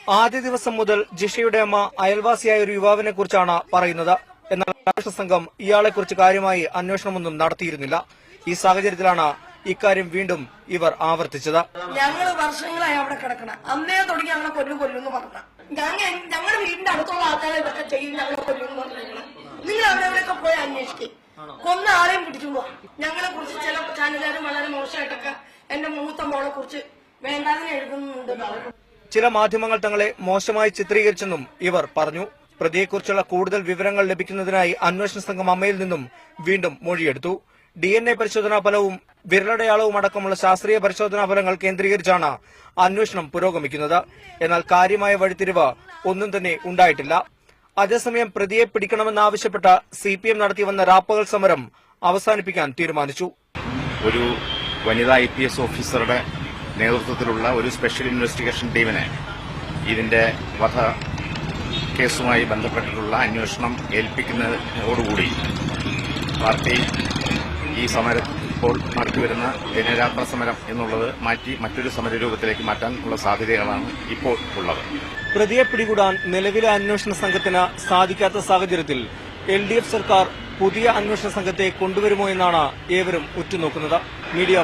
ആദ്യ ദിവസം മുതൽ ജിഷയുടെ അമ്മ അയൽവാസിയായ ഒരു യുവാവിനെ കുറിച്ചാണ് പറയുന്നത്. എന്നാൽ അന്വേഷണ സംഘം ഇയാളെക്കുറിച്ച് കാര്യമായി അന്വേഷണമൊന്നും നടത്തിയിരുന്നില്ല. ഈ സാഹചര്യത്തിലാണ് ഇക്കാര്യം വീണ്ടും ഇവർ ആവർത്തിച്ചത്. ഞങ്ങൾ വർഷങ്ങളായി അവിടെ കിടക്കണം. അന്നേ തുടങ്ങി ഞങ്ങളെ കൊല്ലുമെന്ന് പറഞ്ഞ ഞങ്ങളുടെ വീടിന്റെ അടുത്തുള്ള ആൾക്കാരെ ഇതൊക്കെ ചെയ്യും, ഞങ്ങളെ കൊല്ലുമെന്ന് പറഞ്ഞു. നിങ്ങൾ അവരവരൊക്കെ പോയി അന്വേഷിക്കും. കൊന്ന ആരെയും പിടിച്ചു പോവാം. ഞങ്ങളെ കുറിച്ച് ചില ചാനലുകാരും വളരെ മോശമായിട്ടൊക്കെ എന്റെ മൂത്ത മോളെ കുറിച്ച് വേണ്ടാതിനെ എഴുതുന്നുണ്ട്. ചില മാധ്യമങ്ങൾ തങ്ങളെ മോശമായി ചിത്രീകരിച്ചെന്നും ഇവർ പറഞ്ഞു. പ്രതിയെക്കുറിച്ചുള്ള കൂടുതൽ വിവരങ്ങൾ ലഭിക്കുന്നതിനായി അന്വേഷണ സംഘം അമ്മയിൽ നിന്നും വീണ്ടും മൊഴിയെടുത്തു. DNA പരിശോധനാ ഫലവും വിരലടയാളവും അടക്കമുള്ള ശാസ്ത്രീയ പരിശോധനാ ഫലങ്ങൾ കേന്ദ്രീകരിച്ചാണ് അന്വേഷണം പുരോഗമിക്കുന്നത്. എന്നാൽ കാര്യമായ വഴിത്തിരിവ് ഒന്നും തന്നെ ഉണ്ടായിട്ടില്ല. അതേസമയം പ്രതിയെ പിടിക്കണമെന്നാവശ്യപ്പെട്ട CPM നടത്തിവന്ന രാപ്പകൽ സമരം അവസാനിപ്പിക്കാൻ തീരുമാനിച്ചു. ഒരു വനിതാ IPS ഓഫീസറുടെ നേതൃത്വത്തിലുള്ള ഒരു സ്പെഷ്യൽ ഇൻവെസ്റ്റിഗേഷൻ ടീമിനെ ഇതിന്റെ വധ കേസുമായി ബന്ധപ്പെട്ടിട്ടുള്ള അന്വേഷണം ഏൽപ്പിക്കുന്നതോടുകൂടി പാർട്ടി ഈ സമരം ഇപ്പോൾ നടത്തിവരുന്ന ദിനരാത്ര സമരം എന്നുള്ളത് മാറ്റി മറ്റൊരു സമരരൂപത്തിലേക്ക് മാറ്റാനുള്ള സാധ്യതകളാണ് ഇപ്പോൾ ഉള്ളത്. പ്രതിയെ പിടികൂടാൻ നിലവിലെ അന്വേഷണ സംഘത്തിന് സാധിക്കാത്ത സാഹചര്യത്തിൽ LDF സർക്കാർ പുതിയ അന്വേഷണ സംഘത്തെ കൊണ്ടുവരുമോ എന്നാണ് ഏവരും ഉറ്റുനോക്കുന്നത്. മീഡിയ